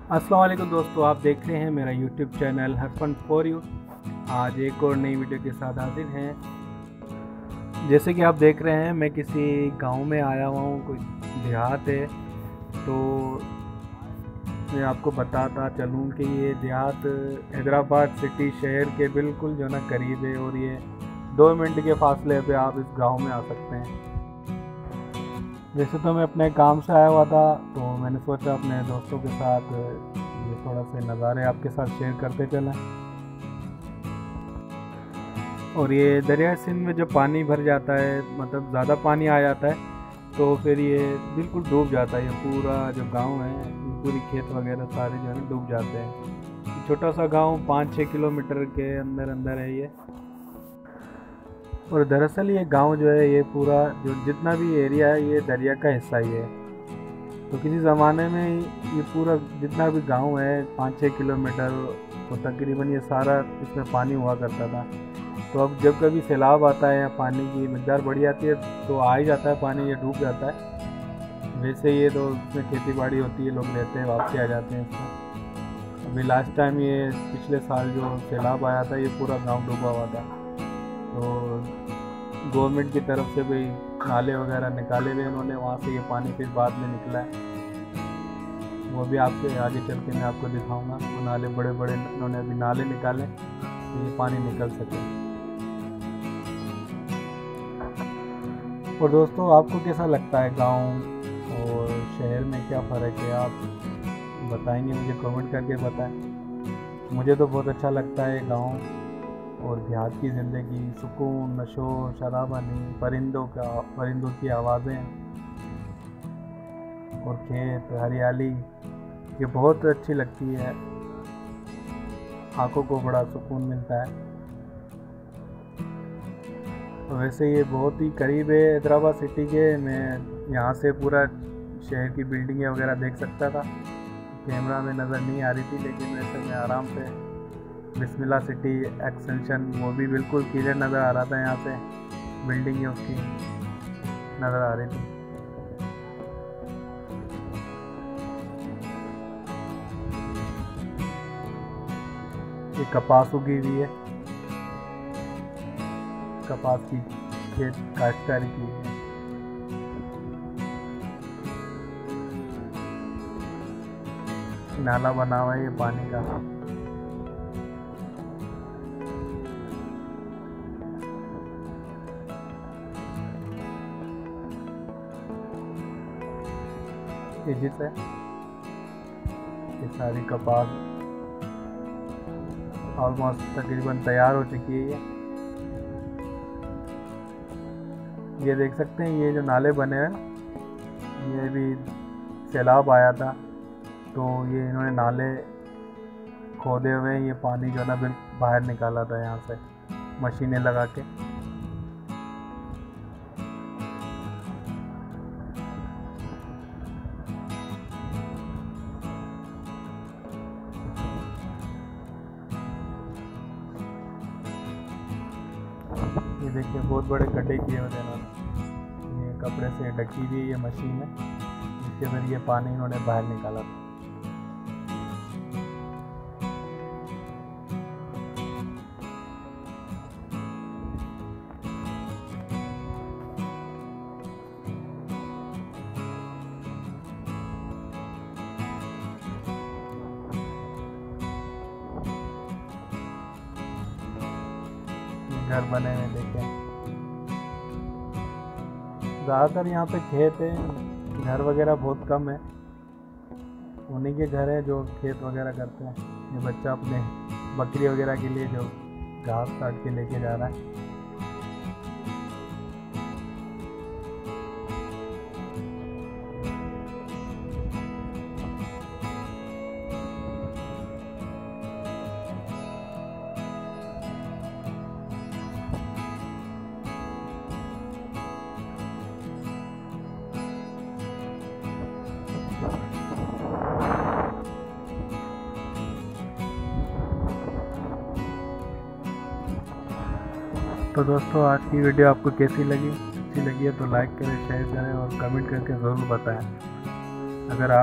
अस्सलाम वालेकुम दोस्तों, आप देख रहे हैं मेरा यूट्यूब चैनल हरफन फॉर यू। आज एक और नई वीडियो के साथ हाजिर हैं। जैसे कि आप देख रहे हैं, मैं किसी गांव में आया हुआ हूँ, कोई देहात है। तो मैं आपको बताता चलूँ कि ये देहात हैदराबाद सिटी शहर के बिल्कुल जो ना करीब है, और ये 2 मिनट के फासले पे आप इस गांव में आ सकते हैं। वैसे तो मैं अपने काम से आया हुआ था, तो मैंने सोचा अपने दोस्तों के साथ ये थोड़ा से नज़ारे आपके साथ शेयर करते चलें। और ये दरिया सिंध में जब पानी भर जाता है, मतलब ज़्यादा पानी आ जाता है, तो फिर ये बिल्कुल डूब जाता है। ये पूरा जो गांव है, ये पूरी खेत वगैरह सारे जो है डूब जाते हैं। छोटा सा गांव 5-6 किलोमीटर के अंदर अंदर है ये। और दरअसल ये गांव जो है, ये पूरा जो जितना भी एरिया है, ये दरिया का हिस्सा ही है। तो किसी ज़माने में ये पूरा जितना भी गांव है 5-6 किलोमीटर, तो तकरीबन ये सारा इसमें पानी हुआ करता था। तो अब जब कभी सैलाब आता है या पानी की मकदार बढ़ जाती है, तो आ ही जाता है पानी, ये डूब जाता है। वैसे ये तो इसमें खेती बाड़ी होती है, लोग रहते हैं, वापसी आ जाते हैं इसमें। अभी लास्ट टाइम ये पिछले साल जो सैलाब आया था, ये पूरा गाँव डूबा हुआ था। तो गवर्नमेंट की तरफ से भी नाले वगैरह निकाले हुए उन्होंने, वहाँ से ये पानी फिर बाद में निकला है। वो भी आपके आगे चल के मैं आपको दिखाऊंगा। वो नाले बड़े बड़े उन्होंने अभी नाले निकाले, तो ये पानी निकल सके। और दोस्तों, आपको कैसा लगता है गांव और शहर में, क्या फ़र्क है, आप बताएंगे मुझे, कमेंट करके बताएं। मुझे तो बहुत अच्छा लगता है गांव और देहात की ज़िंदगी। सुकून, नशो शराबानी, परिंदों की आवाज़ें और खेत, हरियाली, ये बहुत अच्छी लगती है। आँखों को बड़ा सुकून मिलता है। तो वैसे ये बहुत ही करीब है हैदराबाद सिटी के। मैं यहाँ से पूरा शहर की बिल्डिंगें वगैरह देख सकता था। कैमरा में नज़र नहीं आ रही थी, लेकिन वैसे मैं आराम से बिस्मिल्लाह सिटी एक्सटेंशन, वो भी बिल्कुल क्लियर नज़र आ रहा था। यहाँ से बिल्डिंग उसकी नज़र आ रही थी। ये कपास उगी हुई है, कपास की खेत काश्तकारी की है। नाला बना हुआ है ये पानी का। ये जिस है, ये सारी कपास ऑलमोस्ट तकरीबन तैयार हो चुकी है। ये देख सकते हैं, ये जो नाले बने हैं, ये भी सैलाब आया था, तो ये इन्होंने नाले खोदे हुए, ये पानी जो है ना बिल्कुल बाहर निकाला था यहाँ से मशीनें लगा के। ये देखिए, बहुत बड़े गड्ढे किए हुए इन्होंने। ये कपड़े से ढकी हुई ये मशीन है, जिसके ज़रिए पानी इन्होंने बाहर निकाला था। घर बने हुए देखें, ज़्यादातर यहाँ पे खेत है, घर वगैरह बहुत कम है। उन्हीं के घर है जो खेत वगैरह करते हैं। ये बच्चा अपने बकरी वगैरह के लिए जो घास काट के लेके जा रहा है। तो दोस्तों, आज की वीडियो आपको कैसी लगी? अच्छी लगी है तो लाइक करें, शेयर करें और कमेंट करके ज़रूर बताएं। अगर आप